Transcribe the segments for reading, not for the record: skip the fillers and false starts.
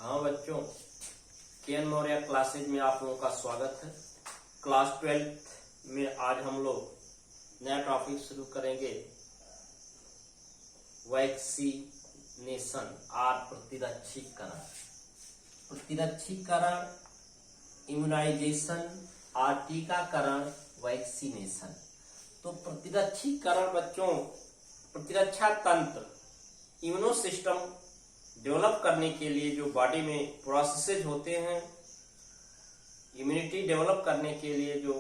हाँ बच्चों, KN Maurya classes में आप लोगों का स्वागत है। क्लास 12 में आज हम लोग नया टॉपिक शुरू करेंगे, वैक्सीनेशन और प्रतिरक्षीकरण। प्रतिरक्षीकरण, इम्यूनाइजेशन और टीकाकरण, वैक्सीनेशन। तो प्रतिरक्षीकरण बच्चों, प्रतिरक्षा तंत्र, इम्यूनो सिस्टम डेवलप करने के लिए जो बॉडी में प्रोसेसेज होते हैं, इम्यूनिटी डेवलप करने के लिए जो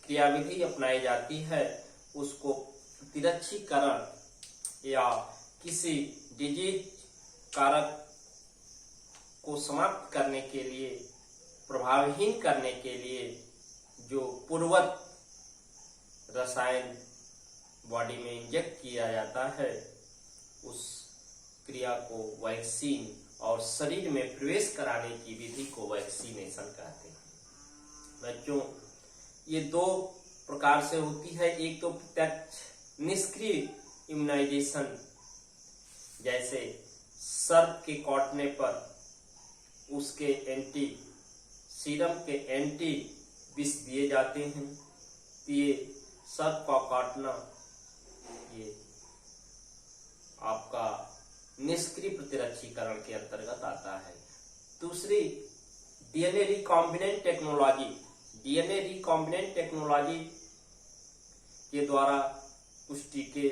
क्रियाविधि अपनाई जाती है, उसको प्रतिरक्षीकरण या किसी डिजीज कारक को समाप्त करने के लिए, प्रभावहीन करने के लिए जो पूर्वत रसायन बॉडी में इंजेक्ट किया जाता है, उस क्रिया को वैक्सीन और शरीर में प्रवेश कराने की विधि को वैक्सीनेशन कहते हैं। बच्चों, ये दो प्रकार से होती है। एक तो प्रत्यक्ष निष्क्रिय इम्यूनाइजेशन, जैसे सर्प के काटने पर उसके एंटी सीरम के एंटी विष दिए जाते हैं। ये सर्प का काटना ये आपका निष्क्रिय प्रतिरक्षीकरण के अंतर्गत आता है। दूसरी DNA recombinant technology. DNA recombinant technology के द्वारा कुछ टीके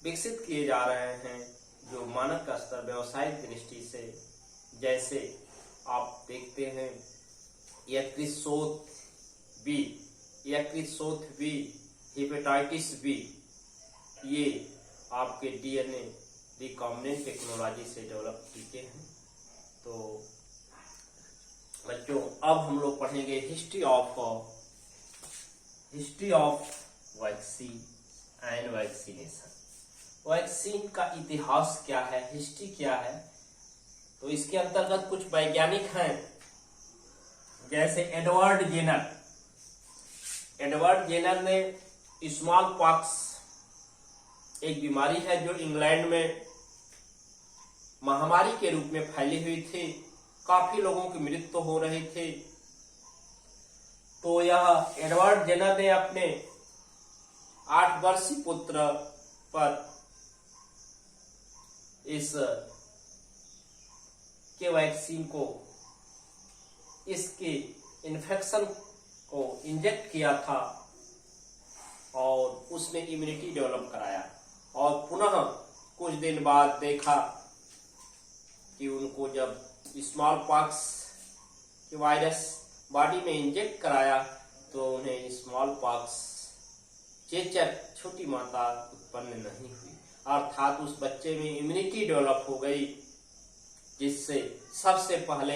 विकसित किए जा रहे हैं जो मानक स्तर व्यवसायिक दृष्टि से, जैसे आप देखते हैं यकृत बी, हेपेटाइटिस बी, ये आपके डीएनए रिकॉम्बिनेंट टेक्नोलॉजी से डेवलप टीके हैं। तो बच्चों, अब हम लोग पढ़ेंगे history of vaccine and vaccination. Vaccine का इतिहास क्या है, हिस्ट्री क्या है। तो इसके अंतर्गत कुछ वैज्ञानिक हैं, जैसे एडवर्ड जेनर ने स्मॉल पॉक्स, एक बीमारी है जो इंग्लैंड में महामारी के रूप में फैली हुई थी, काफी लोगों की मृत्यु हो रही थी। तो यह एडवर्ड जेनर ने अपने 8 वर्षीय पुत्र पर इस के वैक्सीन को, इसके इन्फेक्शन को इंजेक्ट किया था और उसने इम्यूनिटी डेवलप कराया। और पुनः कुछ दिन बाद देखा कि उनको जब स्मॉल पॉक्स के वायरस बॉडी में इंजेक्ट कराया तो उन्हें स्मॉल पॉक्स चेचक, छोटी मात्रा उत्पन्न नहीं हुई, अर्थात उस बच्चे में इम्यूनिटी डेवलप हो गई, जिससे सबसे पहले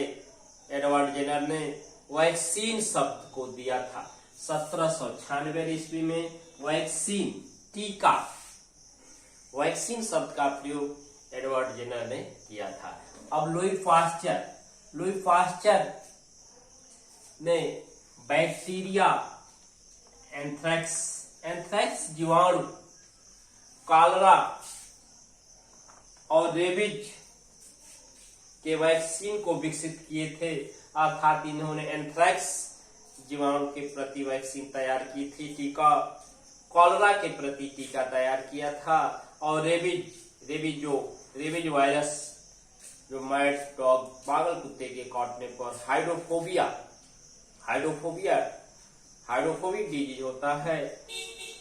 एडवर्ड जेनर ने वैक्सीन शब्द को दिया था। 1796 ईस्वी में वैक्सीन, टीका, वैक्सीन शब्द का प्रयोग एडवर्ड जेनर ने किया था। अब लुई पास्चर ने बैक्टीरिया, एंथ्रेक्स जीवाणु, कॉलरा और रेबीज के वैक्सीन को विकसित किए थे, अर्थात इन्होंने एंथ्रेक्स जीवाणु के प्रति वैक्सीन तैयार की थी, टीका कॉलरा के प्रति टीका तैयार किया था, और रेबीज वायरस जो मैड डॉग, पागल कुत्ते के काटने पर हाइड्रोफोबिक डिजीज होता है,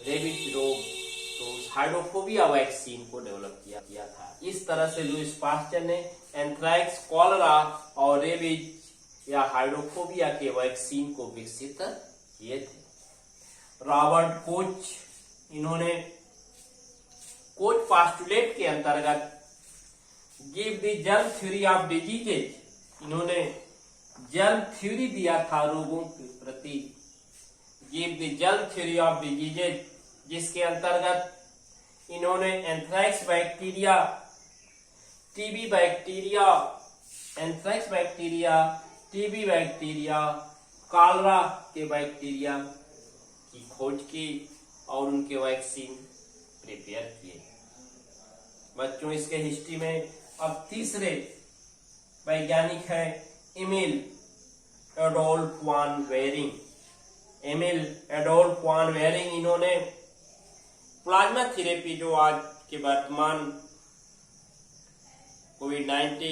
रेबीज रोग, तो उस हाइड्रोफोबिया वैक्सीन को डेवलप किया था। इस तरह से लुई पास्चर ने एंथ्रैक्स, कॉलरा और रेबीज या हाइड्रोफोबिया के वैक्सीन को विकसित किए थे। रॉबर्ट कोच, इन्होंने कोच पास्टुलेट के अंतर्गत give the germ theory of diseases, इन्होंने जर्म थ्योरी दिया था रोगों के प्रति, give the germ theory of diseases, जिसके अंतर्गत इन्होंने anthrax bacteria, TB bacteria, cholera के बैक्टीरिया की खोज की और उनके वैक्सीन प्रिपेयर किए। बच्चों, इसके हिस्ट्री में अब तीसरे वैज्ञानिक है Emil Adolf von varying. Emil Adolf von varying, इन्होंने प्लाज्मा थेरेपी जो आज के वर्तमान कोविड-19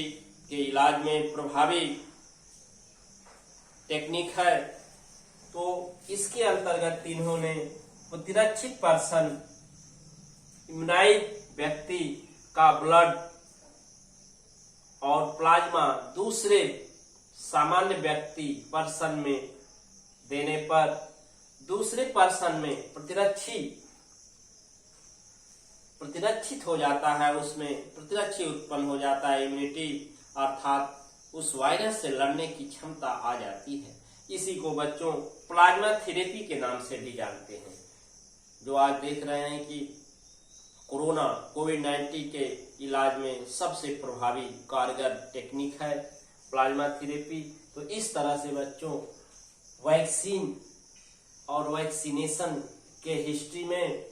के इलाज में प्रभावी टेक्निक है, तो इसके अंतर्गत इन्होंने प्रतिरक्षित पर्सन, इम्यूनाइज व्यक्ति का ब्लड और प्लाज्मा दूसरे सामान्य व्यक्ति पर्सन में देने पर दूसरे पर्सन में प्रतिरक्षित हो जाता है, उसमें प्रतिरक्षी उत्पन्न हो जाता है, इम्यूनिटी अर्थात उस वायरस से लड़ने की क्षमता आ जाती है। इसी को बच्चों प्लाज्मा थेरेपी के नाम से भी जानते हैं। जो आज देख रहे हैं कि कोरोना कोविड-19 के इलाज में सबसे प्रभावी कारगर टेक्निक है प्लाज्मा थेरेपी। तो इस तरह से बच्चों वैक्सीन और वैक्सीनेशन के हिस्ट्री में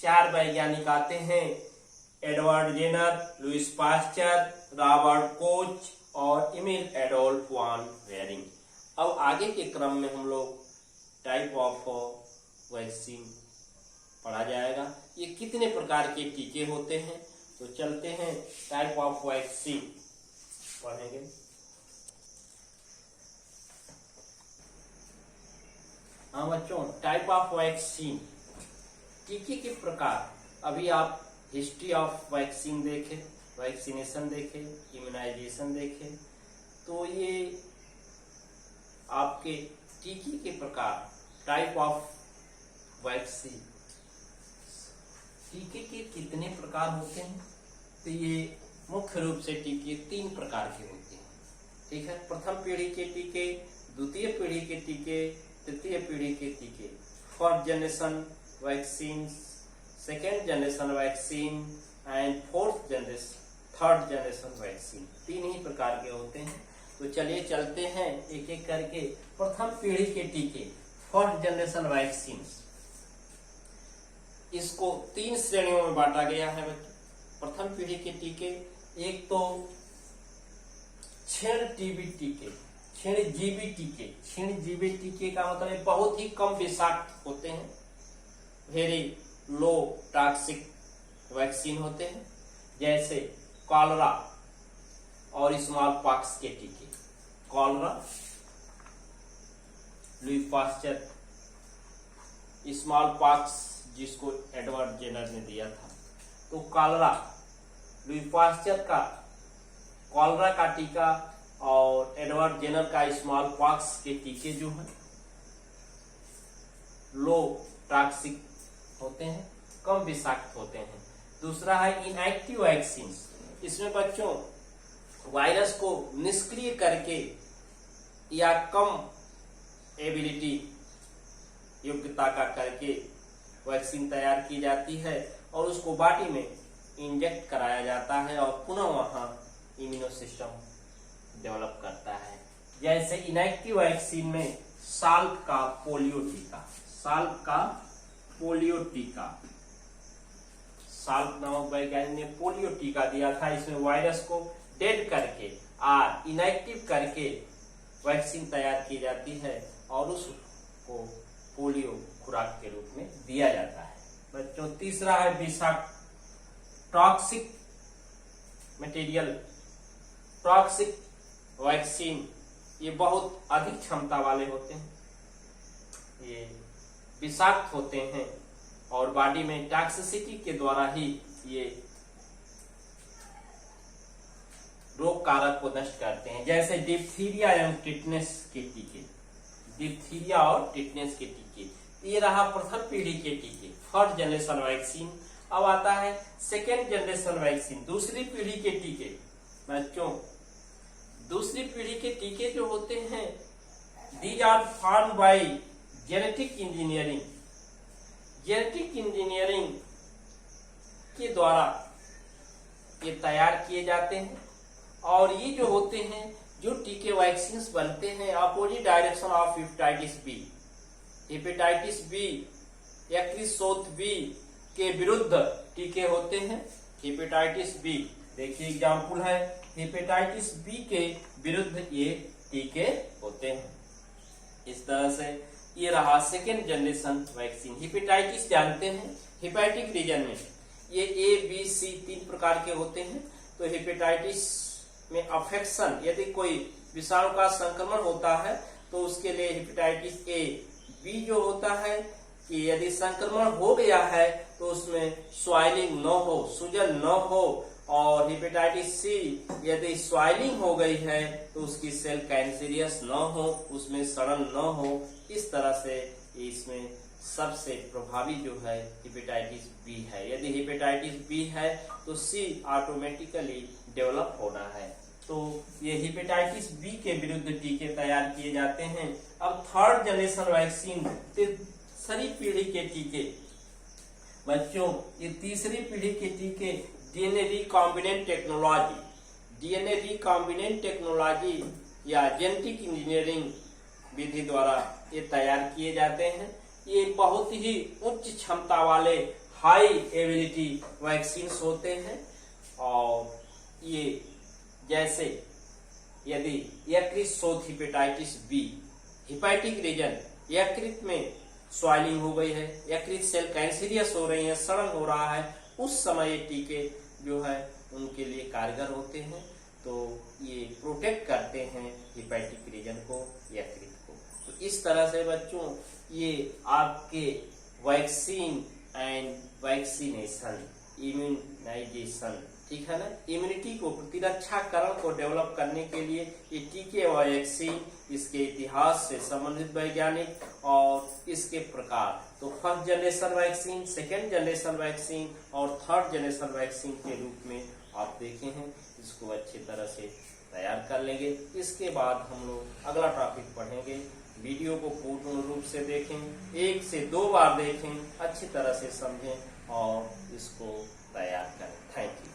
4 वैज्ञानिक आते हैं, Edward Jenner, Louis Pasteur, Robert Koch और एमिल एडोल्फ वान वेरिंग। अब आगे के क्रम में हम लोग टाइप ऑफ वैक्सीन पढ़ा जाएगा, ये कितने प्रकार के टीके होते हैं। तो चलते हैं टाइप ऑफ वैक्सीन पढ़ेंगे। हाँ बच्चों, टाइप ऑफ वैक्सीन, टीके के प्रकार। अभी आप हिस्ट्री ऑफ वैक्सीन देखे, वैक्सीनेशन देखे, इम्यूनाइजेशन देखे, तो ये आपके टीके के प्रकार, टाइप ऑफ वैक्सीन। टीके के कितने प्रकार होते हैं? तो ये मुख्य रूप से टीके 3 प्रकार के होते हैं, ठीक है। प्रथम पीढ़ी के टीके, द्वितीय पीढ़ी के टीके, तृतीय पीढ़ी के टीके। First generation vaccine, second generation vaccine and third generation vaccine, 3 ही प्रकार के होते हैं। तो चलिए चलते हैं एक एक करके। प्रथम पीढ़ी के टीके, फर्स्ट जनरेशन वैक्सीन, इसको 3 श्रेणियों में बांटा गया है बच्चों। प्रथम पीढ़ी के टीके, एक तो क्षीणजीवी टीके, क्षीणजीवी टीके का मतलब बहुत ही कम विषाक्त होते हैं, वेरी लो टॉक्सिक वैक्सीन होते हैं, जैसे कॉलरा और स्मॉल पॉक्स के टीके। Cholera, Louis Pasteur, smallpox जिसको एडवर्ड जेनर ने दिया था। तो कॉलरा, लुइस पास्चर का कॉलरा का टीका और एडवर्ड जेनर का स्मॉल पॉक्स के टीके जो है लो टॉक्सिक होते हैं, कम विषाक्त होते हैं। दूसरा है इनएक्टिव वैक्सीन, इसमें बच्चों वायरस को निष्क्रिय करके या कम एबिलिटी योग्यता का करके वैक्सीन तैयार की जाती है और उसको बॉडी में इंजेक्ट कराया जाता है और पुनः वहां इम्यूनो सिस्टम डेवलप करता है। जैसे इनएक्टिव वैक्सीन में साल्क का पोलियो टीका, साल्क नामक वैज्ञानिक ने पोलियो टीका दिया था। इसमें वायरस को डेड करके और इनएक्टिव करके वैक्सीन तैयार की जाती है और उसको पोलियो खुराक के रूप में दिया जाता है बच्चों। तीसरा है विषाक्त टॉक्सिक मटेरियल, टॉक्सिक वैक्सीन, ये बहुत अधिक क्षमता वाले होते हैं, ये विषाक्त होते हैं और बॉडी में टॉक्सिसिटी के द्वारा ही ये रोग कारक को नष्ट करते हैं। जैसे डिप्थीरिया एवं टिटनेस के टीके, डिप्थीरिया और टिटनेस के टीके। ये रहा प्रथम पीढ़ी के टीके, फर्स्ट जनरेशन वैक्सीन। अब आता है सेकेंड जनरेशन वैक्सीन, दूसरी पीढ़ी के टीके। बच्चों दूसरी पीढ़ी के टीके जो होते हैं, these are form by genetic engineering, genetic engineering के द्वारा ये तैयार किए जाते हैं और ये जो होते हैं, जो टीके वैक्सीन बनते हैं opposite direction of hepatitis B, hepatitis B या क्रिसोथ बी के विरुद्ध टीके होते हैं। हेपेटाइटिस बी देखिए एग्जाम्पल है हेपेटाइटिस बी के विरुद्ध ये टीके होते हैं। इस तरह से ये रहा सेकेंड जनरेशन वैक्सीन। हेपेटाइटिस जानते हैं, हेपेटिक रीजन में ये ए बी सी 3 प्रकार के होते हैं। तो हेपेटाइटिस में अफेक्शन, यदि कोई विषाणु का संक्रमण होता है तो उसके लिए हेपेटाइटिस ए। बी जो होता है कि यदि संक्रमण हो गया है तो उसमें स्वाइलिंग न हो, सूजन न हो। और हेपेटाइटिस सी, यदि स्वाइलिंग हो गई है तो उसकी सेल कैंसरियस न हो, उसमें सड़न न हो। इस तरह से इसमें सबसे प्रभावी जो है हेपेटाइटिस बी है। यदि हेपेटाइटिस बी है तो सी ऑटोमेटिकली डेवलप होना है। तो ये हेपेटाइटिस बी के विरुद्ध टीके तैयार किए जाते हैं। अब थर्ड जनरेशन वैक्सीन, तीसरी पीढ़ी के टीके बच्चों, ये तीसरी पीढ़ी के टीके DNA recombinant technology, DNA recombinant technology या जेनेटिक इंजीनियरिंग विधि द्वारा ये तैयार किए जाते हैं। ये बहुत ही उच्च क्षमता वाले हाई एबिलिटी वैक्सीन होते हैं। और ये जैसे यदि यकृत शोथ हेपेटाइटिस बी, हेपेटिक रीजन यकृत में स्वाइलिंग हो गई है, यकृत सेल कैंसरियस हो रही है, सड़न हो रहा है, उस समय ये टीके जो है उनके लिए कारगर होते हैं। तो ये प्रोटेक्ट करते हैं हेपेटिक रीजन को, यकृत को। तो इस तरह से बच्चों ये आपके वैक्सीन एंड वैक्सीनेशन, इम्यूनाइजेशन, ठीक है ना, इम्यूनिटी को, प्रतिरक्षाकरण को डेवलप करने के लिए ये टीके और वैक्सीन, इसके इतिहास से संबंधित वैज्ञानिक और इसके प्रकार। तो first generation vaccine, second generation vaccine और थर्ड जनरेशन वैक्सीन के रूप में आप देखे हैं। इसको अच्छी तरह से तैयार कर लेंगे। इसके बाद हम लोग अगला टॉपिक पढ़ेंगे। वीडियो को पूर्ण रूप से देखें, 1 से 2 बार देखें, अच्छी तरह से समझें और इसको तैयार करें। Thank you.